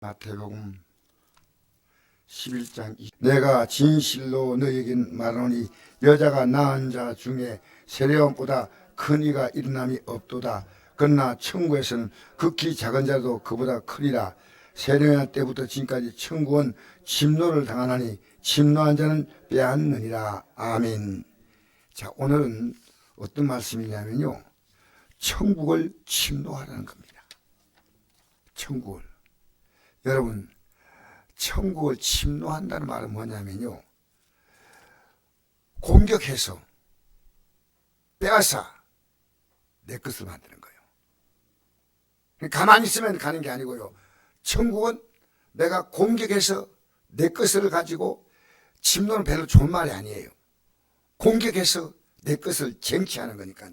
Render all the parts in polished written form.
마태복음 11장 내가 진실로 너희에게 말하노니 여자가 낳은 자 중에 세례요한보다 큰 이가 일어남이 없도다. 그러나 천국에서는 극히 작은 자도 그보다 크리라. 세례요한 때부터 지금까지 천국은 침노를 당하나니 침노한 자는 빼앗느니라. 아멘. 자, 오늘은 어떤 말씀이냐면요, 천국을 침노하라는 겁니다. 천국을. 여러분, 천국을 침노한다는 말은 뭐냐면요, 공격해서 빼앗아 내 것을 만드는 거예요. 가만히 있으면 가는 게 아니고요, 천국은 내가 공격해서 내 것을 가지고, 침노는 별로 좋은 말이 아니에요. 공격해서 내 것을 쟁취하는 거니까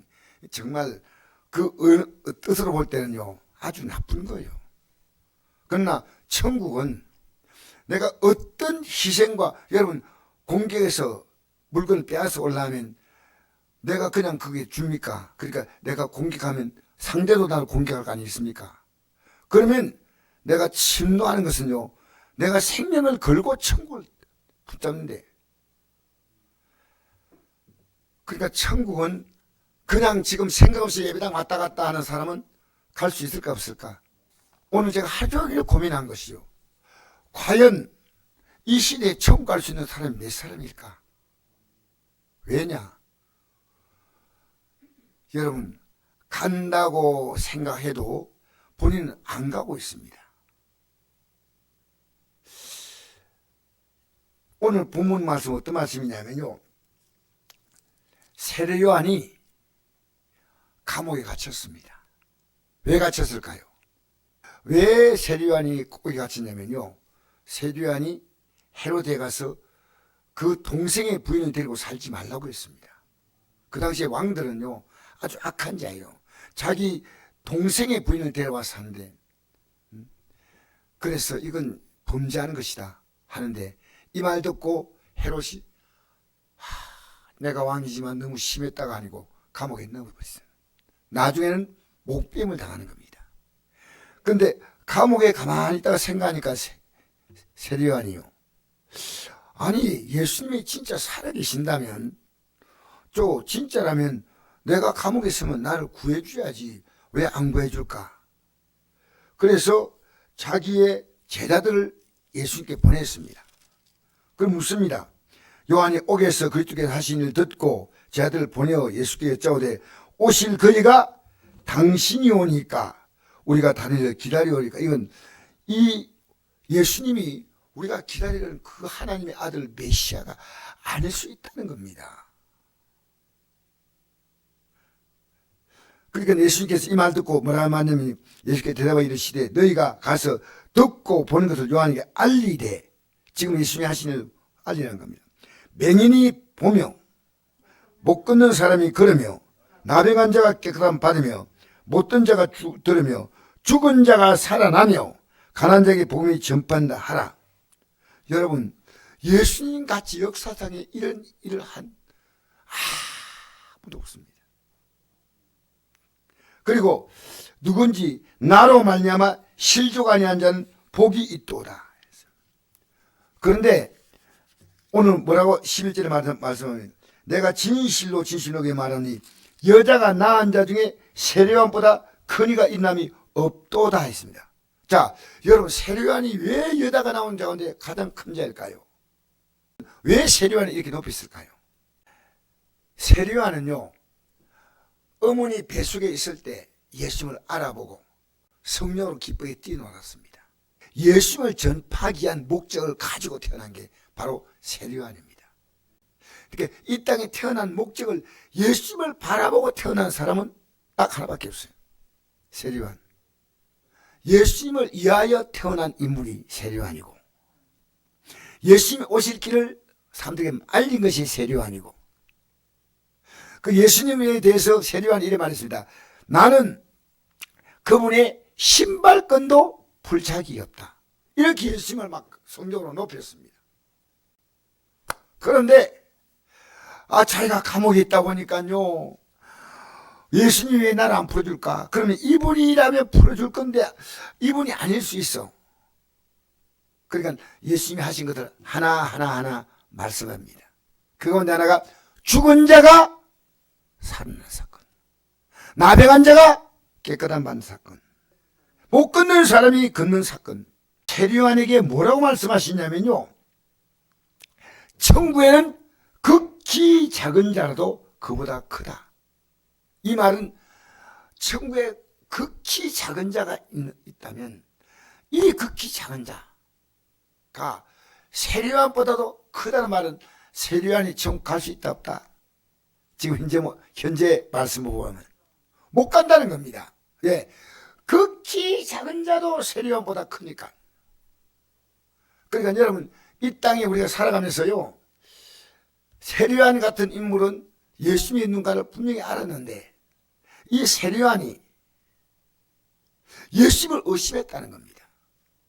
정말 그 뜻으로 볼 때는요, 아주 나쁜 거예요. 그러나 천국은 내가 어떤 희생과, 여러분, 공격해서 물건을 빼앗아 올라오면 내가 그냥 그게 줍니까? 그러니까 내가 공격하면 상대도 나를 공격할 거 아니겠습니까? 그러면 내가 침노하는 것은요, 내가 생명을 걸고 천국을 붙잡는데, 그러니까 천국은 그냥 지금 생각 없이 예배당 왔다 갔다 하는 사람은 갈 수 있을까 없을까? 오늘 제가 하루 종일 고민한 것이요, 과연 이 시대에 천국 갈 수 있는 사람이 몇 사람일까? 왜냐? 여러분, 간다고 생각해도 본인은 안 가고 있습니다. 오늘 본문 말씀 어떤 말씀이냐면요, 세례요한이 감옥에 갇혔습니다. 왜 갇혔을까요? 왜 세례요한이 거기 갇혔냐면요, 세례요한이 헤로데에 가서 그 동생의 부인을 데리고 살지 말라고 했습니다. 그 당시에 왕들은요, 아주 악한 자예요. 자기 동생의 부인을 데려와서 사는데, 그래서 이건 범죄하는 것이다 하는데, 이 말 듣고 헤롯이 내가 왕이지만 너무 심했다가 아니고 감옥에 넣어버렸어요. 나중에는 목뱀을 당하는 겁니다. 그런데 감옥에 가만히 있다가 생각하니까 세례요한이요, 아니 예수님이 진짜 살아계신다면, 진짜라면 내가 감옥에 있으면 나를 구해줘야지 왜 안 구해줄까? 그래서 자기의 제자들을 예수님께 보냈습니다. 그럼 묻습니다. 요한이 옥에서 그리스도께서 하신 일을 듣고 제자들을 보내어 예수께 여짜오되 오실 그이가 당신이 오니까 우리가 다니를 기다리오리까? 이건 이 예수님이 우리가 기다리는 그 하나님의 아들 메시아가 아닐 수 있다는 겁니다. 그러니까 예수님께서 이 말 듣고 뭐라 하냐면, 예수께서 대답하여 이르시되 너희가 가서 듣고 보는 것을 요한에게 알리되, 지금 예수님이 하신 일을 알리라는 겁니다. 맹인이 보며 못 걷는 사람이 걸으며 나병한 자가 깨끗함 받으며 못된 자가 들으며 죽은 자가 살아나며 가난한 자에게 복음이 전파한다 하라. 여러분, 예수님 같이 역사상에 이런 일을 한 아무도 없습니다. 그리고 누군지 나로 말미암아 실족 아니한 자는 복이 있도다. 그런데 오늘 뭐라고 11절에 말씀하면, 내가 진실로 너에게 말하니 여자가 낳은 자 중에 세례요한보다 큰 이가 있남이 없도다 했습니다. 자, 여러분, 세례요한이 왜 여자가 나온 자 가운데 가장 큰 자일까요? 왜 세례요한이 이렇게 높이 있을까요? 세례요한은요, 어머니 뱃속에 있을 때 예수님을 알아보고 성령으로 기쁘게 뛰어놀았습니다. 예수님을 전파하기 위한 목적을 가지고 태어난 게 바로 세례요한입니다. 그러니까 이 땅에 태어난 목적을, 예수님을 바라보고 태어난 사람은 딱 하나밖에 없어요. 세례요한. 예수님을 위하여 태어난 인물이 세례요한이고, 예수님이 오실 길을 사람들에게 알린 것이 세례요한이고, 그 예수님에 대해서 세례요한이 이렇게 말했습니다. 나는 그분의 신발끈도 풀 자격이 없다. 이렇게 예수님을 막 성적으로 높였습니다. 그런데 자기가 감옥에 있다 보니까요, 예수님이 왜 나를 안 풀어줄까? 그러면 이분이라면 풀어줄 건데 이분이 아닐 수 있어. 그러니까 예수님이 하신 것을 하나하나 말씀합니다. 그 가운데 하나가 죽은 자가 살아나는 사건, 나병한 자가 깨끗한 받는 사건, 못 걷는 사람이 걷는 사건. 세리요한에게 뭐라고 말씀하시냐면요, 천국에는 극히 작은 자라도 그보다 크다. 이 말은 천국에 극히 작은 자가 있다면 이 극히 작은 자가 세리요한보다도 크다는 말은 세리요한이 천국 갈 수 있다 없다? 지금 현재 말씀을 보면 못 간다는 겁니다. 예, 극히 작은 자도 세리요한보다 크니까. 그러니까 여러분, 이 땅에 우리가 살아가면서요, 세리요한 같은 인물은 예수님이 있는가를 분명히 알았는데 이 세리요한이 예수님을 의심했다는 겁니다.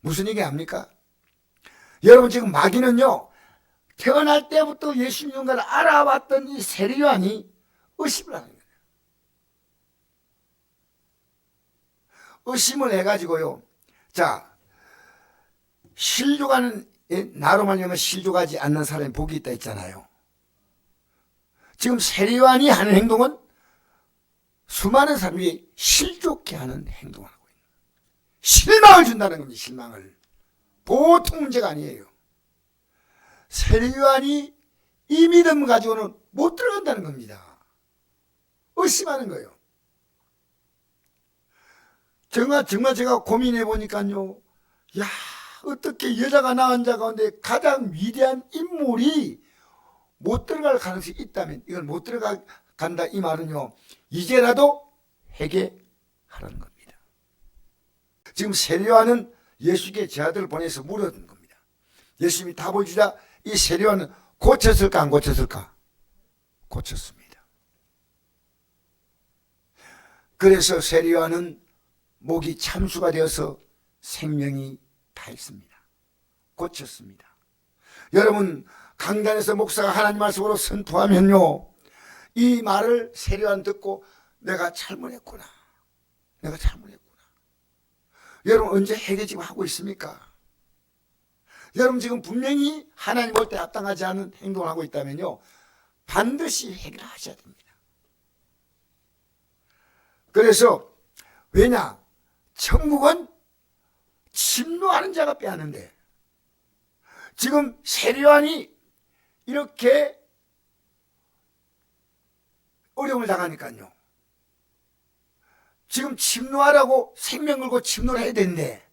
무슨 얘기 합니까? 여러분, 지금 마귀는요, 태어날 때부터 예수님 있는가를 알아왔던 이 세리요한이 의심을 하는 거예요. 의심을 해가지고요, 자, 실족하는, 나로 말미암아 실족하지 않는 사람이 복이 있다 했잖아요. 지금 세리요한이 하는 행동은 수많은 사람이 실족해 하는 행동을 하고 있는 거예요. 실망을 준다는 겁니다. 실망을. 보통 문제가 아니에요. 세리요한이 이 믿음 가지고는 못 들어간다는 겁니다. 의심하는 거예요. 정말 제가 고민해 보니까요, 야, 어떻게 여자가 낳은 자 가운데 가장 위대한 인물이 못 들어갈 가능성이 있다면, 이걸 못 들어간다 이 말은요, 이제라도 회개하라는 겁니다. 지금 세리요한은 예수께 제 아들을 보내서 물었던 겁니다. 예수님이 답을 주자 이 세리요한은 고쳤을까 안 고쳤을까? 고쳤습니다. 그래서 세리요한은 목이 참수가 되어서 생명이 다했습니다. 고쳤습니다. 여러분, 강단에서 목사가 하나님 말씀으로 선포하면요, 이 말을 세리요한 듣고 내가 잘못했구나, 내가 잘못했구나. 여러분, 언제 회개 지금 하고 있습니까? 여러분, 지금 분명히 하나님 볼 때 합당하지 않은 행동을 하고 있다면요, 반드시 회개를 하셔야 됩니다. 그래서 왜냐? 천국은 침노하는 자가 빼앗는데, 지금 세리요한이 이렇게 어려움을 당하니까요, 지금 침노하라고 생명 걸고 침노를 해야 되는데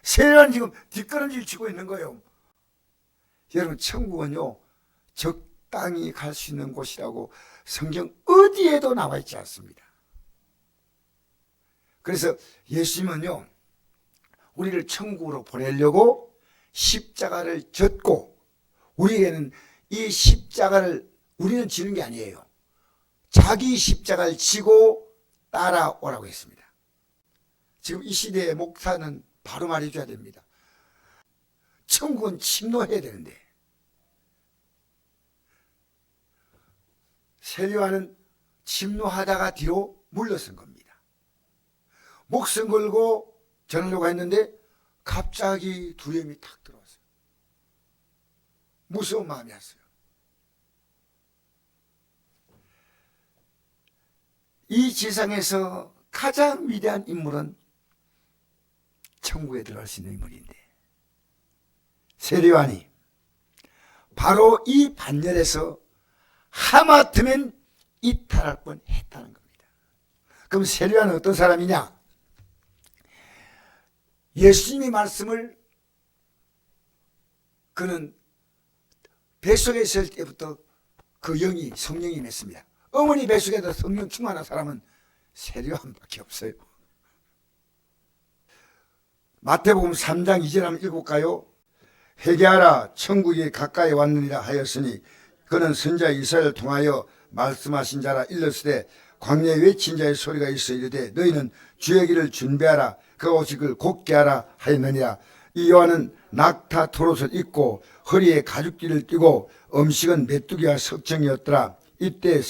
세리요한이 지금 뒷걸음질 치고 있는 거예요. 여러분, 천국은요, 적당히 갈 수 있는 곳이라고 성경 어디에도 나와 있지 않습니다. 그래서 예수님은요, 우리를 천국으로 보내려고 십자가를 졌고, 우리에게는 이 십자가를 우리는 지는 게 아니에요. 자기 십자가를 지고 따라오라고 했습니다. 지금 이 시대의 목사는 바로 말해줘야 됩니다. 천국은 침노해야 되는데, 세리요한은 침노하다가 뒤로 물러선 겁니다. 목숨 걸고 전하려고 했는데 갑자기 두려움이 탁 들어왔어요. 무서운 마음이 왔어요. 이 지상에서 가장 위대한 인물은 천국에 들어갈 수 있는 인물인데, 세리요한이 바로 이 반열에서 하마터면 이탈할 뻔했다는 겁니다. 그럼 세리요한은 어떤 사람이냐? 예수님의 말씀을 그는 뱃속에 있을 때부터 그 영이, 성령이 맺습니다. 어머니 뱃속에도 성령 충만한 사람은 세리요한밖에 없어요. 마태복음 3장 2절 한번 읽어볼까요? 회개하라, 천국이 가까이 왔느니라 하였으니 그는 선자 이사야를 통하여 말씀하신 자라. 일렀으되 광야에 외친 자의 소리가 있어 이르되 너희는 주의 길을 준비하라, 그가 오시기를 곧게 하라 하였느니라. 이 요한은 낙타 토롯을 입고 허리에 가죽띠를 띠고 음식은 메뚜기와 석청이었더라. 이때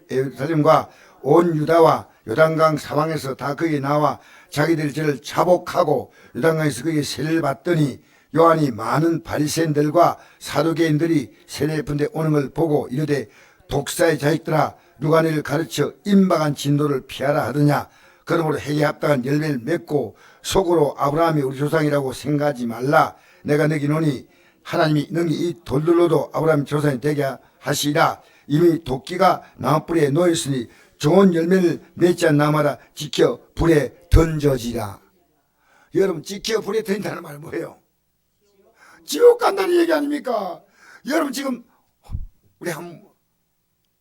예루살렘과 온 유다와 요단강 사방에서 다 거기에 나와 자기들이 저를 자복하고 요단강에서 그에게 세례를 받더니 요한이 많은 바리새인들과 사두개인들이 세례분대 오는 걸 보고 이르되 독사의 자식들아 누가 너를 가르쳐 임박한 진도를 피하라 하더냐. 그러므로 해에 합당한 열매를 맺고 속으로 아브라함이 우리 조상이라고 생각하지 말라. 내가 너기노니 하나님이 너희 이 돌들로도 아브라함 조상이 되게 하시리라. 이미 도끼가 나무뿌리에 놓였으니 좋은 열매를 맺지 않는 나무마다 지켜 불에 던져지라. 여러분, 지켜 불에 던진다는 말 뭐예요? 지옥 간다는 얘기 아닙니까? 여러분, 지금 우리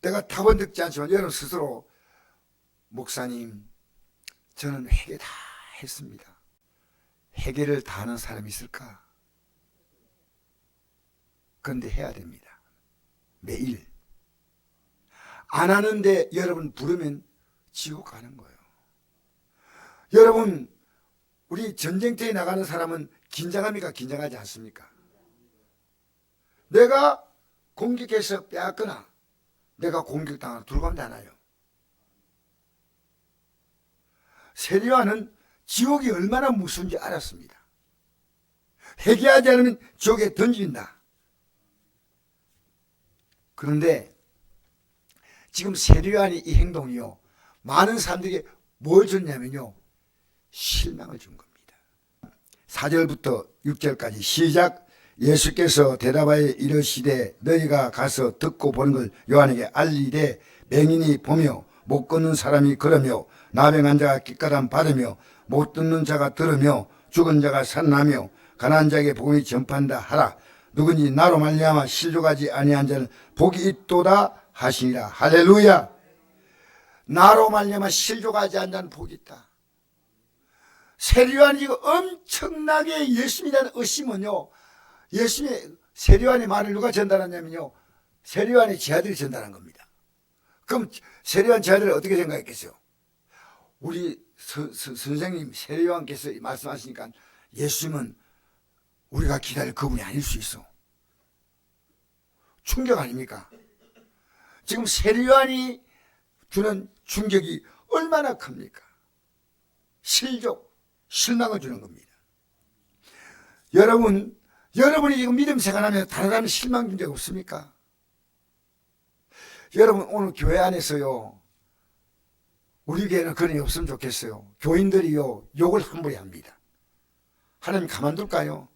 내가 답은 듣지 않지만 여러분 스스로 목사님 저는 회개 다 했습니다. 회개를 다 하는 사람이 있을까? 그런데 해야 됩니다. 매일. 안 하는데 여러분 부르면 지옥 가는 거예요. 여러분, 우리 전쟁터에 나가는 사람은 긴장합니까? 긴장하지 않습니까? 내가 공격해서 빼앗거나 내가 공격당하고 둘러가면 되나요? 세리와는 지옥이 얼마나 무서운지 알았습니다. 회개하지 않으면 지옥에 던진다. 그런데 지금 세리와의 이 행동이요, 많은 사람들에게 뭘 줬냐면요, 실망을 준 겁니다. 4절부터 6절까지 시작. 예수께서 대답하여 이르시되 너희가 가서 듣고 보는 걸 요한에게 알리되 맹인이 보며 못 걷는 사람이 걸으며 나병한 자가 깃가람 받으며 못 듣는 자가 들으며 죽은 자가 살아나며 가난한 자에게 복음이 전파한다 하라. 누구든지 나로 말미암아 실족하지 아니한 자는 복이 있도다 하시니라. 할렐루야. 나로 말미암아 실족하지 않는 자는 복이 있다. 세리요한이 지금 엄청나게 예수님이라는 의심은요, 예수님의 세리요한의 말을 누가 전달하냐면요, 세리요한의 제자들이 전달한 겁니다. 그럼 세리요한 제자들이 어떻게 생각했겠어요? 우리 선생님 세리요한께서 말씀하시니까 예수님은 우리가 기다릴 그분이 아닐 수 있어. 충격 아닙니까? 지금 세리요한이 주는 충격이 얼마나 큽니까? 실망을 주는 겁니다. 여러분이 지금 믿음 생활하면서 다른 사람 실망 준 적 없습니까? 여러분, 오늘 교회 안에서요, 우리 교회는 그런 일 없으면 좋겠어요. 교인들이요, 욕을 함부로 합니다. 하나님 가만둘까요?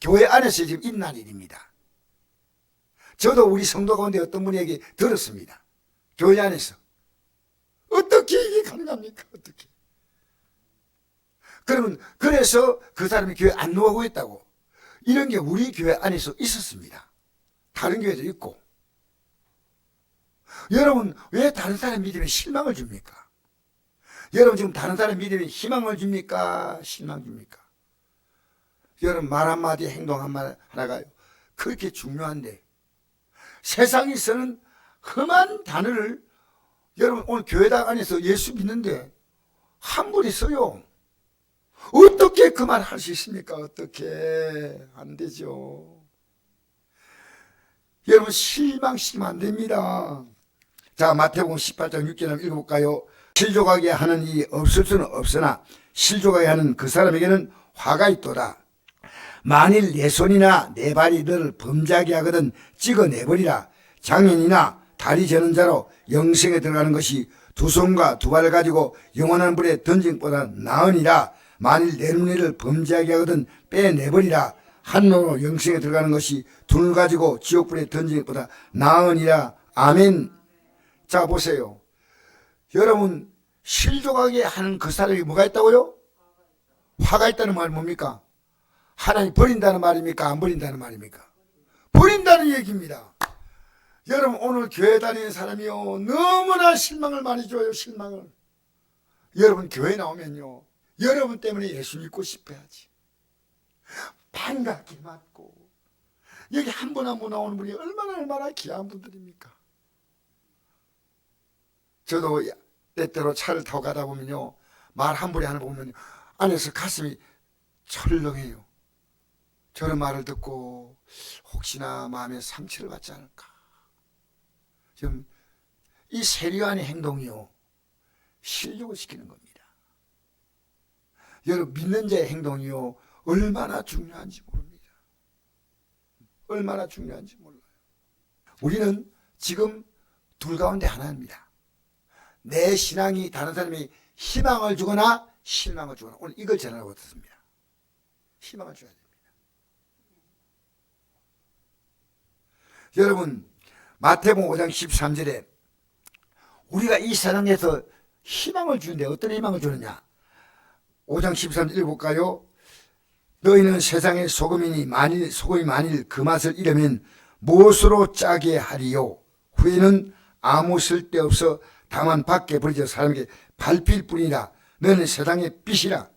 교회 안에서 지금 있는 일입니다. 저도 우리 성도 가운데 어떤 분에게 들었습니다. 교회 안에서. 어떻게 이게 가능합니까? 어떻게? 그러면, 그래서 그 사람이 교회 안 나오고 있다고. 이런 게 우리 교회 안에서 있었습니다. 다른 교회도 있고. 여러분, 왜 다른 사람 믿음에 실망을 줍니까? 여러분, 지금 다른 사람 믿음에 희망을 줍니까? 실망 줍니까? 여러분, 말 한마디, 행동 하나가 그렇게 중요한데, 세상이 쓰는 험한 단어를 여러분, 오늘 교회당 안에서 예수 믿는데 함부로 써요. 어떻게 그 말 할 수 있습니까? 어떻게 안 되죠. 여러분, 실망시키면 안 됩니다. 자, 마태복음 18장 6절 한번 읽어볼까요? 실족하게 하는 이 없을 수는 없으나 실족하게 하는 그 사람에게는 화가 있도다. 만일 내 손이나 내 발이 너를 범죄하게 하거든 찍어내버리라. 장애인이나 다리 저는 자로 영생에 들어가는 것이 두 손과 두 발을 가지고 영원한 불에 던진 것보다 나으니라. 만일 내 눈을 범죄하게 하거든 빼내버리라. 한 눈으로 영생에 들어가는 것이 두 눈을 가지고 지옥불에 던진 것보다 나으니라. 아멘. 자, 보세요. 여러분, 실족하게 하는 그 사람이 뭐가 있다고요? 화가 있다는 말 뭡니까? 하나님 버린다는 말입니까? 안 버린다는 말입니까? 버린다는 얘기입니다. 여러분, 오늘 교회 다니는 사람이요, 너무나 실망을 많이 줘요. 실망을. 여러분, 교회 나오면요, 여러분 때문에 예수 믿고 싶어야지. 반갑게 맞고, 여기 한 분 한 분 나오는 분이 얼마나 귀한 분들입니까? 저도 때때로 차를 타고 가다 보면요, 말 함부로 하는 거 보면 안에서 가슴이 철렁해요. 저런 말을 듣고 혹시나 마음에 상처를 받지 않을까. 지금 이 세리요한의 행동이요, 실족을 시키는 겁니다. 여러분, 믿는 자의 행동이요, 얼마나 중요한지 모릅니다. 얼마나 중요한지 몰라요. 우리는 지금 둘 가운데 하나입니다. 내 신앙이 다른 사람이 희망을 주거나 실망을 주거나, 오늘 이걸 전하고 있습니다. 희망을 줘야 됩니다. 여러분, 마태복음 5장 13절에 우리가 이 세상에서 희망을 주는데 어떤 희망을 주느냐? 5장 13절 읽어볼까요? 너희는 세상의 소금이 만일 그 맛을 잃으면 무엇으로 짜게 하리요? 후에는 아무 쓸데없어 다만 밖에 버려져 사람에게 밟힐 뿐이라. 너는 세상의 빛이라.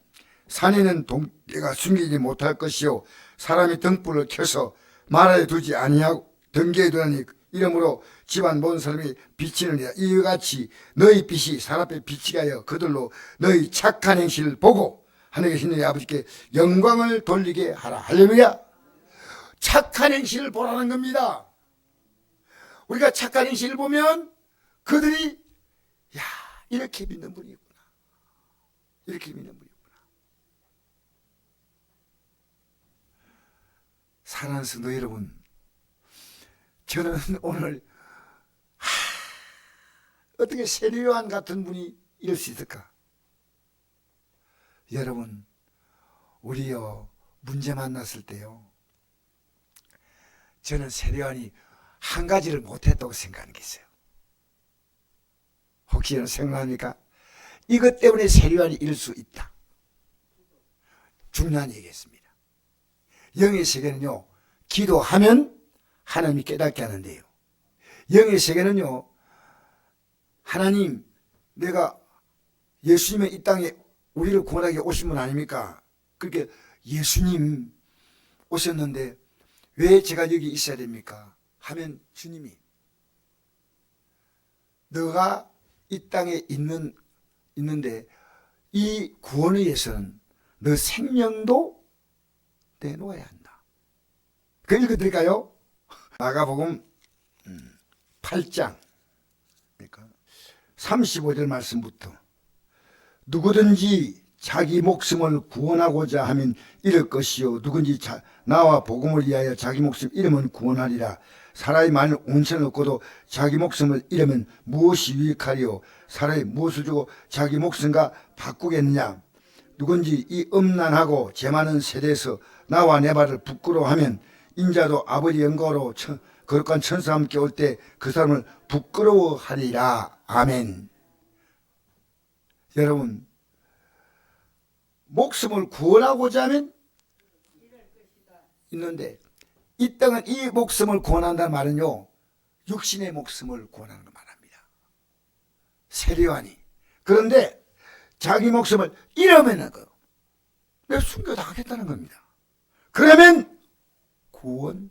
산에는 동태가 숨기지 못할 것이요 사람이 등불을 켜서 마라에 두지 아니하고 등기에 두나니 이러므로 집안 모든 사람이 비치느니라. 이와 같이 너희 빛이 사람 앞에 비치게 하여 그들로 너희 착한 행실을 보고 하늘에 계신 너희 아버지께 영광을 돌리게 하라. 할렐루야. 착한 행실을 보라는 겁니다. 우리가 착한 행실을 보면 그들이 야, 이렇게 믿는 분이 있구나, 이렇게 믿는 분이 있구나. 사랑하는 성도 여러분, 저는 오늘 어떻게 세례요한 같은 분이 이럴 수 있을까? 여러분, 우리요 문제 만났을 때요, 저는 세례요한이 한 가지를 못했다고 생각하는 게 있어요. 혹시 여러분 생각합니까? 이것 때문에 세례요한이 이럴 수 있다. 중요한 얘기겠습니다. 영의 세계는요, 기도하면 하나님이 깨닫게 하는데요, 영의 세계는요, 하나님, 내가 예수님의 이 땅에 우리를 구원하게 오신 분 아닙니까? 그렇게 예수님 오셨는데 왜 제가 여기 있어야 됩니까? 하면 주님이 너가 이 땅에 있는데 이 구원을 위해서는 너 생명도 내놓아야 한다. 그 읽어드릴까요? 마가복음 8장 35절 말씀부터 누구든지 자기 목숨을 구원하고자 하면 잃을 것이요 누구든지 나와 복음을 위하여 자기 목숨 잃으면 구원하리라. 사람이 만일 온천을 얻고도 자기 목숨을 잃으면 무엇이 유익하리요? 사람이 무엇을 주고 자기 목숨과 바꾸겠느냐? 누군지 이 음란하고 죄 많은 세대에서 나와 내 말을 부끄러워하면 인자도 아버지 영광으로 거룩한 천사와 함께 올 때 그 사람을 부끄러워하리라. 아멘. 여러분, 목숨을 구원하고자 하면 있는데, 이 땅은 이 목숨을 구원한다는 말은요, 육신의 목숨을 구원하는 걸 말합니다. 세례요한이. 그런데 자기 목숨을 잃으면 내가 순교당하겠다는 겁니다. 그러면 구원하리라.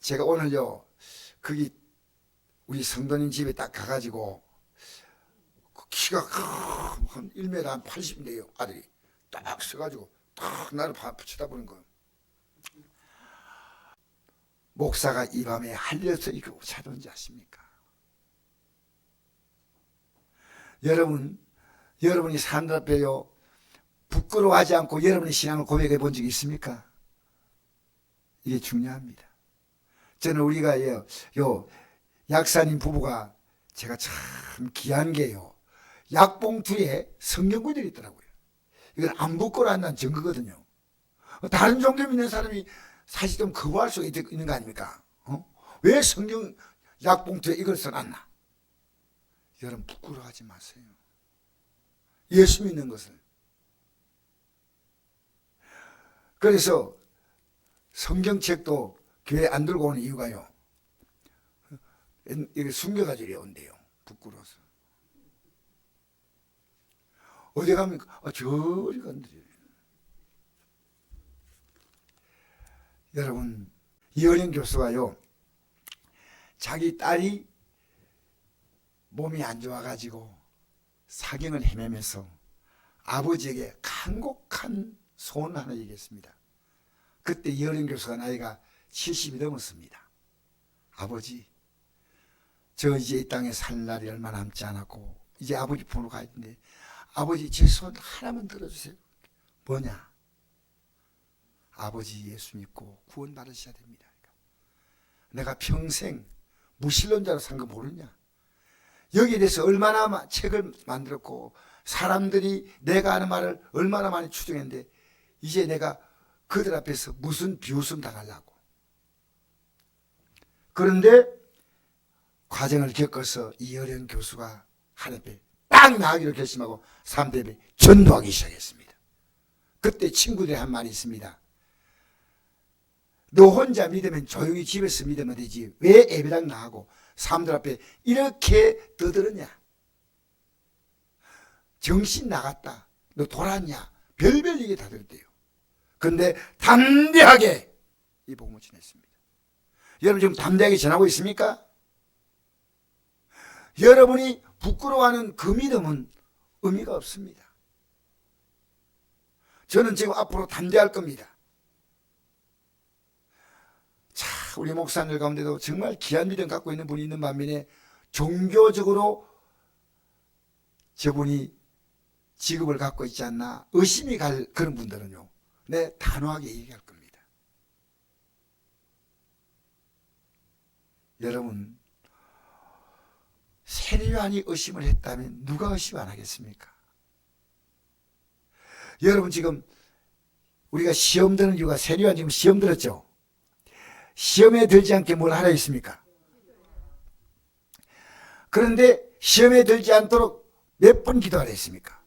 제가 오늘요, 거기 우리 성도님 집에 딱 가가지고 키가 한 1m 한 80인데요. 아들이 딱 서가지고 딱 나를 쳐다보는 거예요. 목사가 이 밤에 할려서 이거 찾아온지 아십니까? 여러분이 사람들 앞에요 부끄러워하지 않고 여러분의 신앙을 고백해 본 적이 있습니까? 이게 중요합니다. 저는 우리가 요 약사님 부부가 제가 참 귀한 게요, 약봉투에 성경구절이 있더라고요. 이건 안 부끄러워한다는 증거거든요. 다른 종교 믿는 사람이 사실 좀 거부할 수 있는 거 아닙니까? 왜 성경 약봉투에 이걸 써놨나? 여러분, 부끄러워하지 마세요. 예수 믿는 것을. 그래서 성경책도 교회 안 들고 오는 이유가요, 이게 숨겨가지고 온대요. 부끄러워서. 어디 가면 저리 간대요. 여러분, 이어린 교수가요, 자기 딸이 몸이 안 좋아가지고 사경을 헤매면서 아버지에게 간곡한 소원을 하나 얘기했습니다. 그때 이어린 교수가 나이가 70이 넘었습니다. 아버지, 저 이제 이 땅에 살 날이 얼마 남지 않았고 이제 아버지 보러 가야 되는데 아버지 제 손 하나만 들어주세요. 뭐냐? 아버지 예수 믿고 구원 받으셔야 됩니다. 내가 평생 무신론자로 산 거 모르냐? 여기에 대해서 얼마나 책을 만들었고 사람들이 내가 하는 말을 얼마나 많이 추정했는데 이제 내가 그들 앞에서 무슨 비웃음 당하려고. 그런데 과정을 겪어서 이 어려운 교수가 하나님께 딱 나가기로 결심하고 3대 예배 전도하기 시작했습니다. 그때 친구들이 한 말이 있습니다. 너 혼자 믿으면 조용히 집에서 믿으면 되지 왜 예배당 나가고 사람들 앞에 이렇게 떠들었냐? 정신 나갔다. 너 돌았냐? 별별 얘기 다 들었대요. 그런데 담대하게 이 복음을 전했습니다. 여러분 지금 담대하게 전하고 있습니까? 여러분이 부끄러워하는 그 믿음은 의미가 없습니다. 저는 지금 앞으로 담대할 겁니다. 자, 우리 목사님들 가운데도 정말 귀한 믿음 갖고 있는 분이 있는 반면에 종교적으로 저분이 직업을 갖고 있지 않나 의심이 갈 그런 분들은요, 내 단호하게 얘기할 겁니다. 여러분, 세례요한이 의심을 했다면 누가 의심 안 하겠습니까? 여러분 지금 우리가 시험 드는 이유가 세례요한 지금 시험 들었죠? 시험에 들지 않게 뭘 하려 했습니까? 그런데 시험에 들지 않도록 몇 번 기도하려 했습니까?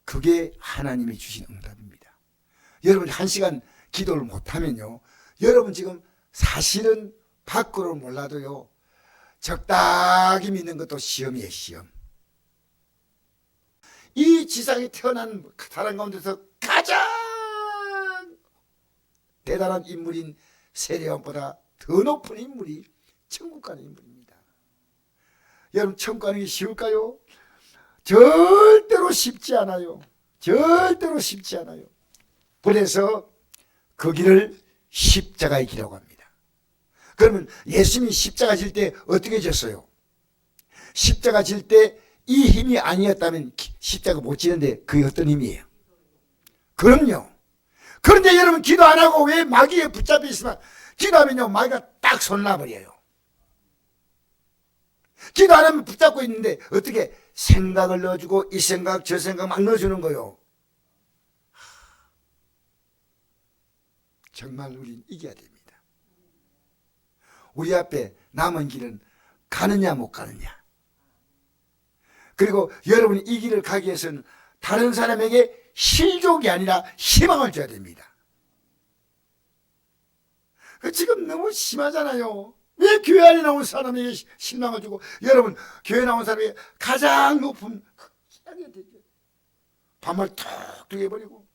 그게 하나님이 주신 응답입니다. 여러분 1시간 기도를 못하면요, 여러분 지금 사실은 밖으로 몰라도요, 적당히 믿는 것도 시험이에요. 시험. 이 지상에 태어난 사람 가운데서 가장 대단한 인물인 세례요한보다 더 높은 인물이 천국 가는 인물입니다. 여러분 천국 가는 게 쉬울까요? 절대로 쉽지 않아요. 절대로 쉽지 않아요. 그래서 그 길을 십자가의 길이라고 합니다. 그러면 예수님이 십자가 질 때 어떻게 졌어요? 십자가 질 때 이 힘이 아니었다면 십자가 못 지는데 그게 어떤 힘이에요? 그럼요. 그런데 여러분 기도 안 하고 왜 마귀에 붙잡혀 있으면 기도하면요 마귀가 딱 손놔버려요. 기도 안 하면 붙잡고 있는데 어떻게 생각을 넣어주고 이 생각 저 생각 막 넣어주는 거요. 정말 우린 이겨야 됩니다. 우리 앞에 남은 길은 가느냐 못 가느냐. 그리고 여러분이 이 길을 가기 위해서는 다른 사람에게 실족이 아니라 희망을 줘야 됩니다. 지금 너무 심하잖아요. 왜 교회 안에 나온 사람에게 실망을 주고 여러분 교회 나온 사람에게 가장 높은 희망이 되죠. 반말 툭 해버리고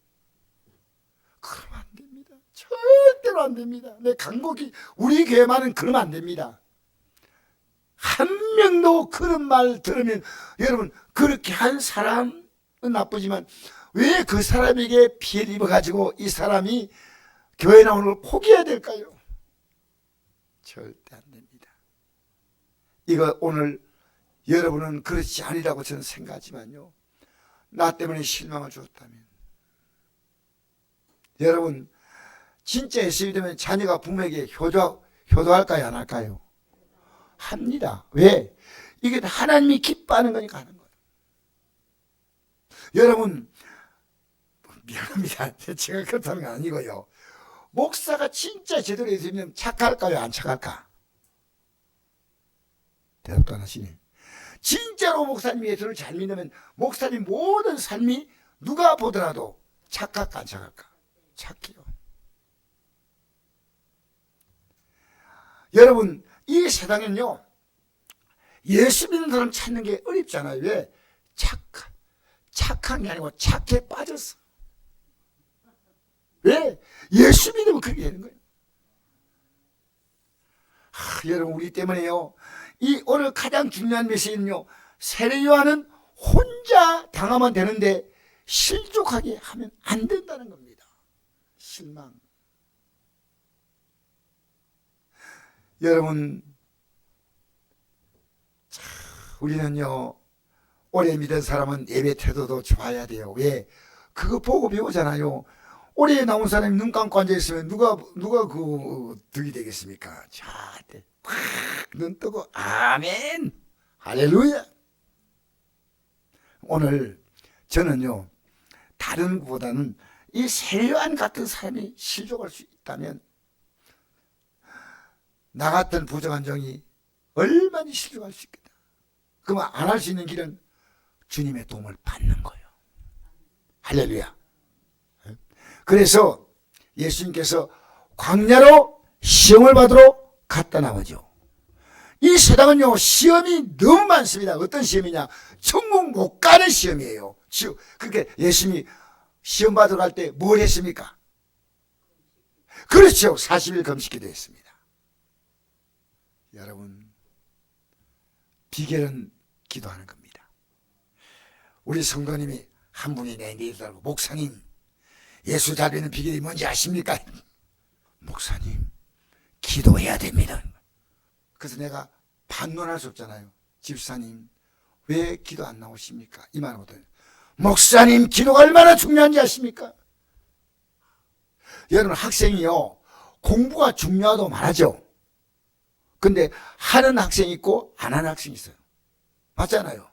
그러면 안 됩니다. 절대로 안 됩니다. 내 간곡히 우리 교회만은 그러면 안 됩니다. 한 명도 그런 말 들으면 여러분 그렇게 한 사람은 나쁘지만 왜 그 사람에게 피해를 입어가지고 이 사람이 교회 나오는 걸 포기해야 될까요? 절대 안 됩니다. 이거 오늘 여러분은 그렇지 아니라고 저는 생각하지만요, 나 때문에 실망을 주었다면 여러분 진짜 예수 믿으면 자녀가 부모에게 효도할까요 안 할까요? 합니다. 왜? 이게 하나님이 기뻐하는 거니까 하는 거예요. 여러분 미안합니다. 제가 그렇다는 건 아니고요. 목사가 진짜 제대로 예수 믿으면 착할까요 안 착할까? 대답도 안 하시네. 진짜로 목사님이 예수를 잘 믿으면 목사님 모든 삶이 누가 보더라도 착할까 안 착할까? 착해요. 여러분 이 세상은요 예수 믿는 사람 찾는 게 어렵잖아요. 왜? 착한 게 아니고 착해 빠졌어. 왜? 예수 믿으면 그렇게 되는 거예요. 여러분 우리 때문에요 이 오늘 가장 중요한 메시지는요, 세례요한은 혼자 당하면 되는데 실족하게 하면 안 된다는 겁니다. 실망. 여러분 우리는요 오래 믿은 사람은 예배 태도도 좋아야 돼요. 왜? 그거 보고 배우잖아요. 오래 나온 사람이 눈 감고 앉아있으면 누가 그 득이 되겠습니까? 자, 팍 눈 뜨고 아멘 할렐루야. 오늘 저는요 다른 것보다는 이 세요한 같은 사람이 실족할 수 있다면 나 같은 부정한 종이 얼마나 실족할 수 있겠다. 그러면 안 할 수 있는 길은 주님의 도움을 받는 거예요. 할렐루야. 그래서 예수님께서 광야로 시험을 받으러 갔다 나오죠. 이 세상은요 시험이 너무 많습니다. 어떤 시험이냐, 천국 못 가는 시험이에요. 그러니까 예수님이 시험 받으러 갈 때 뭘 했습니까? 그렇죠, 40일 금식기도 했습니다. 여러분, 비결은 기도하는 겁니다. 우리 성도님이 한 분이 내게 이러더라고. 목사님, 예수 잘 믿는 비결이 뭔지 아십니까? 목사님, 기도해야 됩니다. 그래서 내가 반론할 수 없잖아요. 집사님, 왜 기도 안 나오십니까? 이 말을 못해요. 목사님, 기도가 얼마나 중요한지 아십니까? 여러분, 학생이요 공부가 중요하다고 말하죠. 근데 하는 학생이 있고 안 하는 학생이 있어요. 맞잖아요.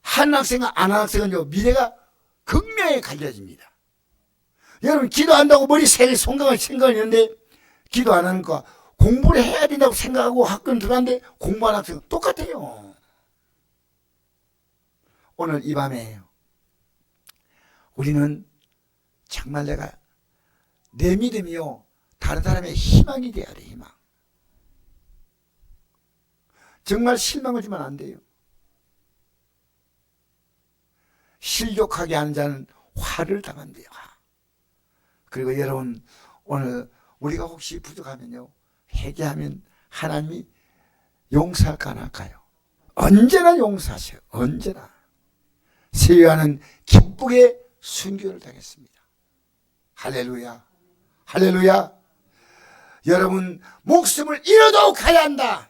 한 학생과 안 하는 학생은요 미래가 극명히 갈려집니다. 여러분, 기도한다고 머리 새 생각을 있는데 기도 안 하는 거, 공부를 해야 된다고 생각하고 학교에 들어갔는데 공부하는 학생은 똑같아요. 오늘 이 밤에 우리는 정말 내 믿음이요 다른 사람의 희망이 돼야 돼. 희망. 정말 실망을 주면 안 돼요. 실족하게 하는 자는 화를 당한대요. 그리고 여러분, 오늘 우리가 혹시 부족하면요 회개하면 하나님이 용서할까 안 할까요? 언제나 용서하셔요. 언제나. 세요한은 기쁘게 순교를 당했습니다. 할렐루야. 할렐루야. 여러분, 목숨을 잃어도 가야 한다.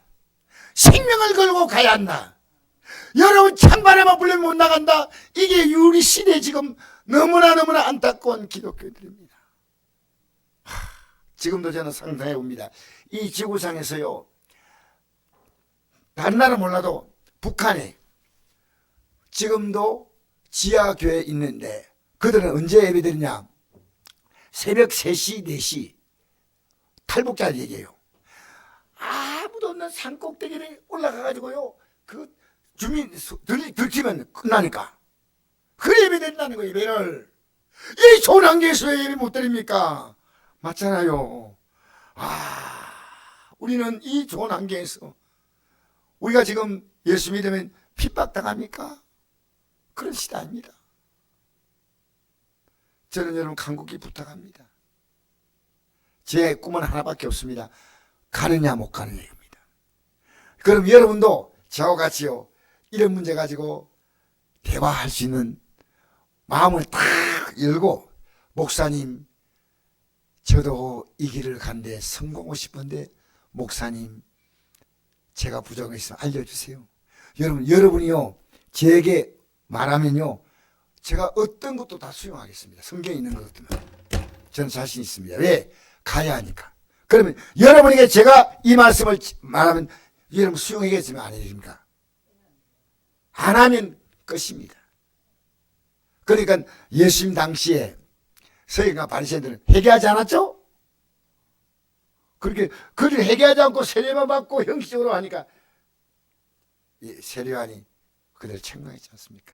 생명을 걸고 가야 한다. 여러분, 찬바람만 불면 못 나간다. 이게 우리 시대 지금 너무나 안타까운 기독교들입니다. 지금도 저는 상상해 봅니다. 이 지구상에서요 다른 나라 몰라도 북한에 지금도 지하교회 있는데 그들은 언제 예배드리냐, 새벽 3시 4시 탈북자들 얘기해요. 아무도 없는 산꼭대기를 올라가가지고요 그 주민 들키면 끝나니까 그래 예배드린다는 거예요. 예배를. 이 좋은 환경에서 왜 예배 못 드립니까? 맞잖아요. 우리는 이 좋은 환경에서 우리가 지금 예수 믿으면 핍박당합니까? 그런 시대 아닙니다. 저는 여러분 간곡히 부탁합니다. 제 꿈은 하나밖에 없습니다. 가느냐 못 가느냐입니다. 그럼 여러분도 저와 같이요 이런 문제 가지고 대화할 수 있는 마음을 딱 열고, 목사님 저도 이 길을 간데 성공하고 싶은데 목사님 제가 부족한 거 있으면 알려주세요. 여러분이요 제게 말하면요 제가 어떤 것도 다 수용하겠습니다. 성경에 있는 것들만. 저는 자신 있습니다. 왜? 가야 하니까. 그러면 여러분에게 제가 이 말씀을 말하면 여러분 수용하겠지만 안 해줍니까? 안 하면 끝입니다. 그러니까 예수님 당시에 서기관과 바리새인들은 회개하지 않았죠? 그렇게 그를 회개하지 않고 세례만 받고 형식적으로 하니까 세례요한이 그들을 책망했지 않습니까?